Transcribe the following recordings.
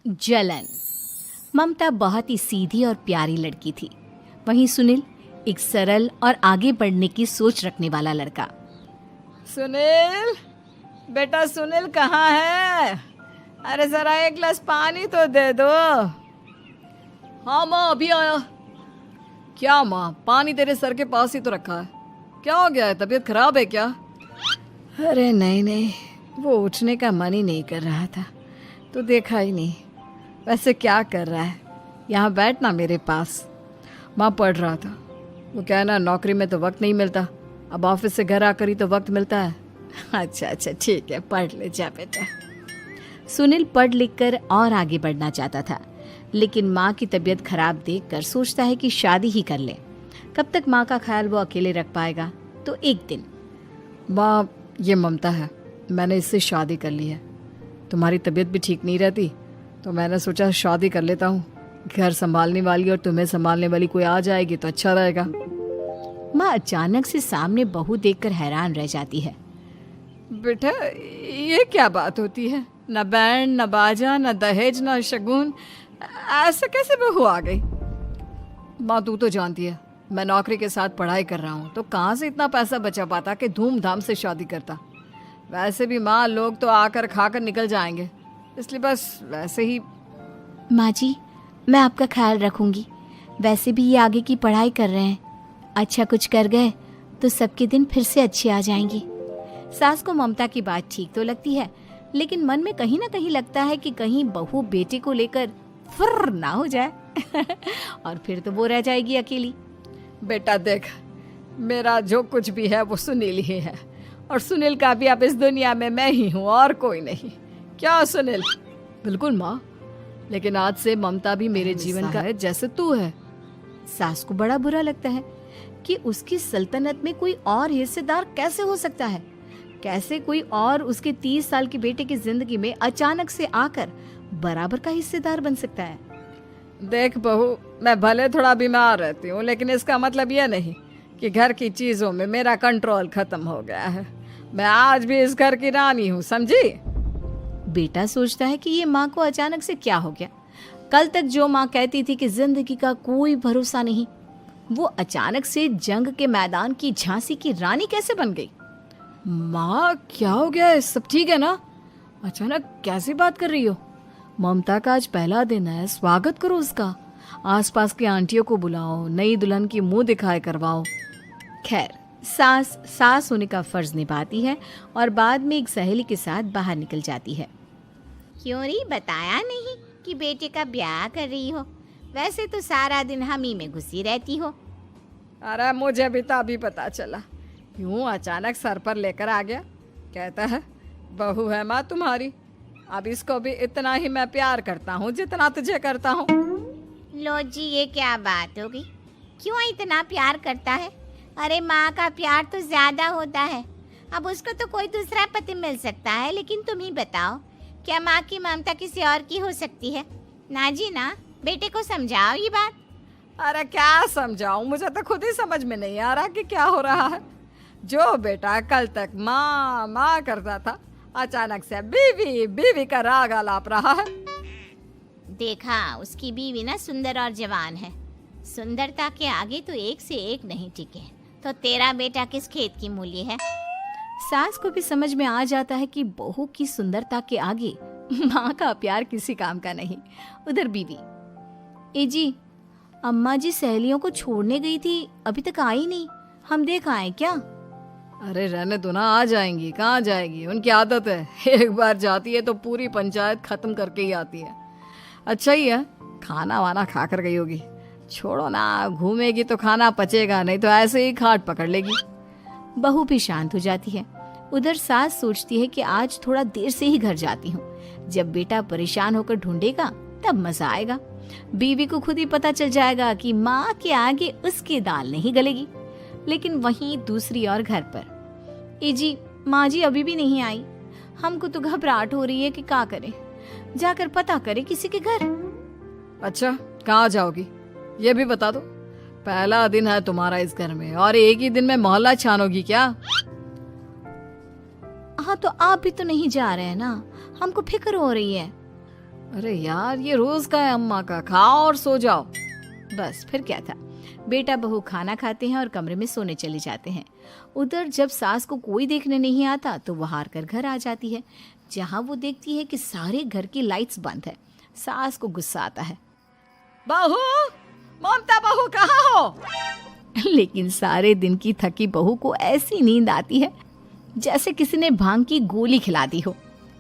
जलन। ममता बहुत ही सीधी और प्यारी लड़की थी, वहीं सुनील एक सरल और आगे बढ़ने की सोच रखने वाला लड़का। सुनील, बेटा सुनील कहाँ है? अरे जरा एक गिलास पानी तो दे दो। हाँ माँ, अभी आया। क्या माँ, पानी तेरे सर के पास ही तो रखा है, क्या हो गया है? तबीयत खराब है क्या? अरे नहीं नहीं, वो उठने का मन ही नहीं कर रहा था तो देखा ही नहीं। वैसे क्या कर रहा है? यहाँ बैठना मेरे पास। माँ पढ़ रहा था। वो कहना नौकरी में तो वक्त नहीं मिलता, अब ऑफिस से घर आकर ही तो वक्त मिलता है। अच्छा अच्छा ठीक है, पढ़ ले जा बेटा। सुनील पढ़ लिख कर और आगे बढ़ना चाहता था, लेकिन माँ की तबीयत खराब देखकर सोचता है कि शादी ही कर ले। कब तक माँ का ख्याल वो अकेले रख पाएगा? तो एक दिन, माँ ये ममता है, मैंने इससे शादी कर ली है। तुम्हारी तबीयत भी ठीक नहीं रहती तो मैंने सोचा शादी कर लेता हूँ। घर संभालने वाली और तुम्हें संभालने वाली कोई आ जाएगी तो अच्छा रहेगा। माँ अचानक से सामने बहू देखकर हैरान रह जाती है। बेटा ये क्या बात होती है? न बैंड, न बाजा, न दहेज, न शगुन, ऐसे कैसे बहू आ गई? माँ तू तो जानती है मैं नौकरी के साथ पढ़ाई कर रहा हूँ, तो कहाँ से इतना पैसा बचा पाता कि धूमधाम से शादी करता। वैसे भी माँ लोग तो आकर खाकर निकल जाएंगे, इसलिए बस वैसे ही। माँ जी, मैं आपका ख्याल रखूंगी। वैसे भी ये आगे की पढ़ाई कर रहे हैं, अच्छा कुछ कर गए तो सबके दिन फिर से अच्छे आ जाएंगे। सास को ममता की बात ठीक तो लगती है, लेकिन मन में कहीं ना कहीं लगता है कि कहीं बहू बेटे को लेकर फुर्र ना हो जाए और फिर तो वो रह जाएगी अकेली। बेटा देख, मेरा जो कुछ भी है वो सुनील ही है, और सुनील का भी अब इस दुनिया में मैं ही हूँ और कोई नहीं। क्या सुनील? बिल्कुल माँ, लेकिन आज से ममता भी मेरे जीवन का है जैसे तू है। सास को बड़ा बुरा लगता है कि उसकी सल्तनत में कोई और हिस्सेदार कैसे हो सकता है। कैसे कोई और उसके 30 साल के बेटे की जिंदगी में अचानक से आकर बराबर का हिस्सेदार बन सकता है। देख बहू, मैं भले थोड़ा बीमार रहती हूँ, लेकिन इसका मतलब यह नहीं कि घर की चीजों में मेरा कंट्रोल खत्म हो गया है। मैं आज भी इस घर की रानी हूँ, समझी? बेटा सोचता है कि ये माँ को अचानक से क्या हो गया। कल तक जो माँ कहती थी कि जिंदगी का कोई भरोसा नहीं, वो अचानक से जंग के मैदान की झांसी की रानी कैसे बन गई? माँ क्या हो गया है? सब ठीक है ना? अचानक कैसी बात कर रही हो? ममता का आज पहला दिन है, स्वागत करो उसका। आसपास की आंटियों को बुलाओ, नई दुल्हन की मुंह दिखाए करवाओ। खैर, सास होने का फर्ज निभाती है और बाद में एक सहेली के साथ बाहर निकल जाती है। क्यों री बताया नहीं कि बेटे का ब्याह कर रही हो? वैसे तो सारा दिन हम ही में घुसी रहती हो। अरे मुझे भी तो अभी पता चला, यूं अचानक सर पर लेकर आ गया। कहता है बहू है माँ तुम्हारी, अब इसको भी इतना ही मैं प्यार करता हूँ जितना तुझे करता हूँ। लो जी, ये क्या बात हो गई? क्यों इतना प्यार करता है? अरे माँ का प्यार तो ज्यादा होता है। अब उसको तो कोई दूसरा पति मिल सकता है, लेकिन तुम ही बताओ, क्या माँ की ममता किसी और की हो सकती है? ना जी ना, बेटे को समझाओ ये बात। अरे क्या समझाऊं, मुझे तो खुद ही समझ में नहीं आ रहा कि क्या हो रहा है। जो बेटा कल तक माँ माँ करता था, अचानक से बीवी बीवी का राग आलाप रहा है। देखा, उसकी बीवी ना सुंदर और जवान है। सुंदरता के आगे तो एक से एक नहीं टिके, तो तेरा बेटा किस खेत की मूली है? सास को भी समझ में आ जाता है कि बहू की सुंदरता के आगे माँ का प्यार किसी काम का नहीं। उधर बीवी, ए जी, अम्मा जी सहेलियों को छोड़ने गई थी, अभी तक आई नहीं, हम देख आए क्या? अरे रहने दो ना, आ जाएंगी। कहाँ जाएगी, उनकी आदत है, एक बार जाती है तो पूरी पंचायत खत्म करके ही आती है। अच्छा ही है, खाना वाना खा कर गई होगी। छोड़ो ना, घूमेगी तो खाना पचेगा, नहीं तो ऐसे ही खाट पकड़ लेगी। बहू भी शांत हो जाती है। उधर सास सोचती है कि आज थोड़ा देर से ही घर जाती हूँ, जब बेटा परेशान होकर ढूंढेगा तब मजा आएगा। बीवी को खुद ही पता चल जाएगा कि माँ के आगे उसकी दाल नहीं गलेगी। लेकिन वहीं दूसरी ओर घर पर, ए जी, माँ जी अभी भी नहीं आई, हमको तो घबराहट हो रही है कि क्या करें, जाकर पता करें किसी के घर। अच्छा, कहाँ जाओगी ये भी बता दो। पहला दिन है तुम्हारा इस घर में और एक ही दिन में मोहल्ला छानोगी क्या? हाँ, तो आप भी तो नहीं जा रहे हैं ना, हमको फिक्र हो रही है। अरे यार, ये रोज का है अम्मा का, खाओ और सो जाओ। बस फिर क्या था। बेटा बहू खाना खाते हैं और कमरे में सोने चले जाते हैं। उधर जब सास को कोई देखने नहीं आता तो वो हार कर घर आ जाती है, जहाँ वो देखती है कि सारे घर की लाइट्स बंद है। सास को गुस्सा आता है। बहू, ममता बहू कहाँ हो? लेकिन सारे दिन की थकी बहू को ऐसी नींद आती है जैसे किसी ने भांग की गोली खिला दी हो।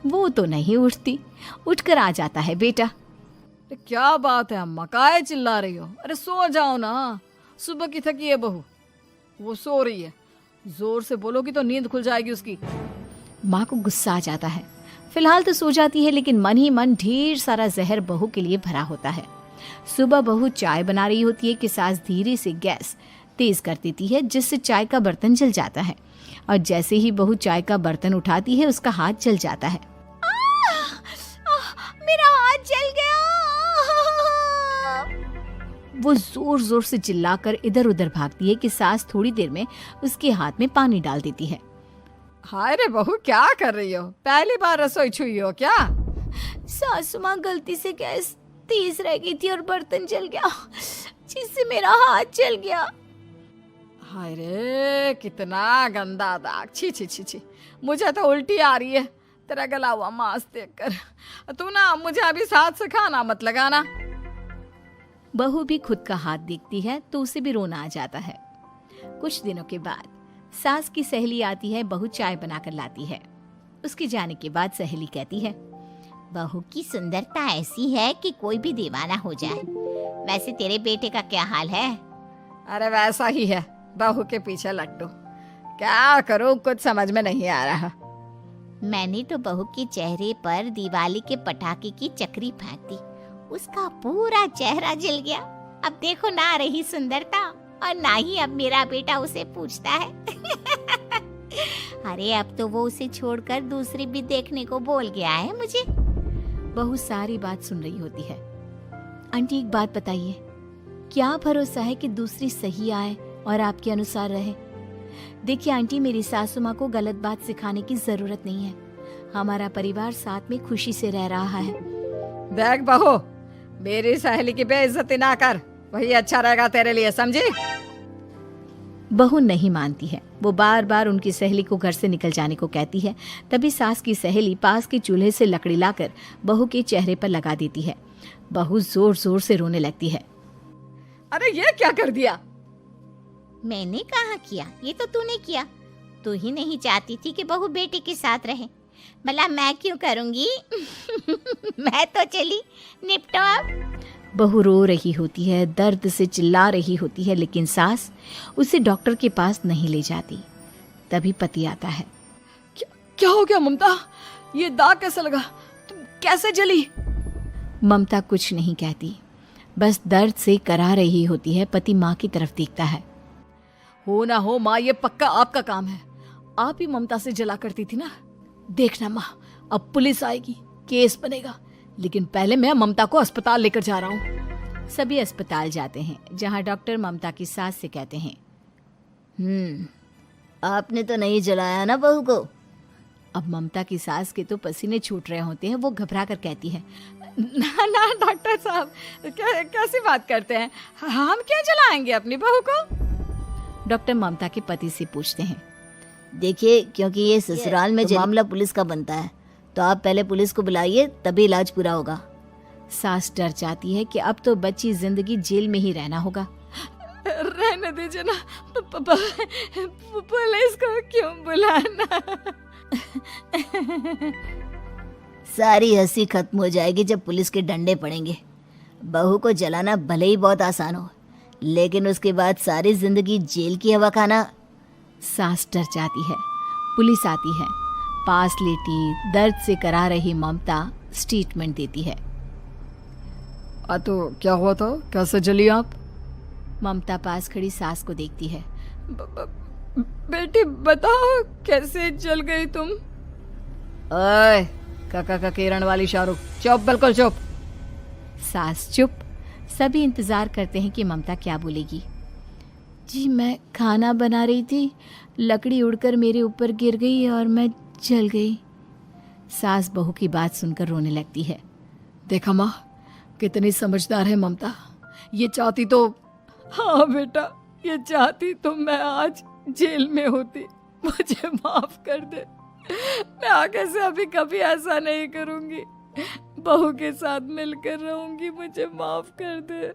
वो तो नहीं उठती। उठकर आ जाता है बेटा। अरे क्या बात है अम्मा, काहे चिल्ला रही हो? अरे सो जाओ ना, सुबह की थकी है बहू, वो सो रही है। जोर से बोलोगी तो नींद खुल जाएगी उसकी। माँ को गुस्सा आ जाता है। फिलहाल तो सो जाती है, लेकिन मन ही मन ढेर सारा जहर बहू के लिए भरा होता है। सुबह बहू चाय बना रही होती है कि सास धीरे से गैस तेज कर देती है, जिससे चाय का बर्तन जल जाता है। और जैसे ही बहू चाय का बर्तन उठाती है उसका हाथ जल जाता है। मेरा हाथ जल गया। वो जोर जोर से चिल्लाकर इधर उधर भागती है कि सास थोड़ी देर में उसके हाथ में पानी डाल देती है। हाय रे बहू, क्या कर रही हो? पहली बार रसोई छुई हो क्या? सासू माँ गलती से गैस तेज रह गई थी और बर्तन जल गया, जिससे मेरा हाथ जल गया। हाय रे, कितना गंदा दाग। छी छी छी छी, मुझे तो उल्टी आ रही है तेरा गला हुआ मांस देखकर। तू ना मुझे अभी साथ से खाना मत लगाना। बहू भी खुद का हाथ देखती है तो उसे भी रोना आ जाता है। कुछ दिनों के बाद सास की सहेली आती है, बहू चाय बनाकर लाती है। उसके जाने के बाद सहेली कहती है, बहू की सुंदरता ऐसी है कि कोई भी दीवाना हो जाए। वैसे तेरे बेटे का क्या हाल है? अरे वैसा ही है, बहू के पीछे लट्टू। क्या करूं, कुछ समझ में नहीं आ रहा। मैंने तो बहू के चेहरे पर दिवाली के पटाखे की चक्री फेंक दी, उसका पूरा चेहरा जल गया। अब देखो ना रही सुंदरता, और ना ही अब मेरा बेटा उसे पूछता है। अरे अब तो वो उसे छोड़कर दूसरी भी देखने को बोल गया है मुझे। बहू सारी बात सुन रही होती है। आंटी एक बात बताइए, क्या भरोसा है कि दूसरी सही आए और आपके अनुसार रहे? देखिए आंटी, मेरी सासू माँ को गलत बात सिखाने की जरूरत नहीं है। हमारा परिवार साथ में खुशी से रह रहा है। देख बहू, मेरी सहेली की बेइज्जती ना कर, वही अच्छा रहेगा तेरे लिए, समझी? बहू नहीं मानती है। वो बार बार उनकी सहेली को घर से निकल जाने को कहती है। तभी सास की सहेली पास के चूल्हे से लकड़ी लाकर बहू के चेहरे पर लगा देती है। बहू जोर जोर से रोने लगती है। अरे ये क्या कर दिया? मैंने कहा किया, ये तो तूने किया। तू ही नहीं चाहती थी कि बहू बेटे के साथ रहे, भला मैं क्यों करूंगी? मैं तो चली, निपटो अब। बहू रो रही होती है, दर्द से चिल्ला रही होती है, लेकिन सास उसे डॉक्टर के पास नहीं ले जाती। तभी पति आता है। क्या हो गया ममता? ये दाग कैसे लगा? तुम कैसे जली? ममता कुछ नहीं कहती, बस दर्द से करा रही होती है। पति माँ की तरफ देखता है। हो ना हो माँ, ये पक्का आपका काम है। आप ही ममता से जला करती थी ना। देखना माँ, अब पुलिस आएगी, केस बनेगा, लेकिन पहले मैं ममता को अस्पताल लेकर जा रहा हूँ। सभी अस्पताल जाते हैं, जहाँ डॉक्टर ममता की सास से कहते हैं, आपने तो नहीं जलाया ना बहू को? अब ममता की सास के तो पसीने छूट रहे होते हैं। वो घबरा कर कहती है, ना ना डॉक्टर साहब, कैसी बात करते हैं? हम क्या जलाएंगे अपनी बहू को? डॉक्टर ममता के पति से पूछते हैं, देखिए, क्योंकि ये ससुराल में मामला पुलिस का बनता है, तो आप पहले पुलिस को बुलाइए, तभी इलाज पूरा होगा। सास डर जाती है कि अब तो बच्ची जिंदगी जेल में ही रहना होगा। रहने दीजिए ना, पुलिस को क्यों बुलाना? सारी हंसी खत्म हो जाएगी जब पुलिस के डंडे पड़ेंगे। बहू को जलाना भले ही बहुत आसान हो, लेकिन उसके बाद सारी जिंदगी जेल की हवा खाना। सास डर जाती है। पुलिस आती है। पास लेटी दर्द से करा रही ममता स्टेटमेंट देती है। तो क्या हुआ था? कैसे जली आप? ममता पास खड़ी सास को देखती है। बेटी बताओ, कैसे जल गई तुम? ओए, काका का किरण वाली शाहरुख, चुप, बिल्कुल चुप। सास चुप। सभी इंतजार करते हैं कि ममता क्या बोलेगी। जी मैं खाना बना रही थी, लकड़ी उड़कर मेरे ऊपर गिर गई और मैं जल गई। सास बहू की बात सुनकर रोने लगती है। देखा माँ, कितनी समझदार है ममता। ये चाहती तो, हाँ बेटा, ये चाहती तो मैं आज जेल में होती। मुझे माफ कर दे, मैं आगे से अभी कभी ऐसा नहीं करूंगी। बहू के साथ मिलकर रहूंगी, मुझे माफ कर दे।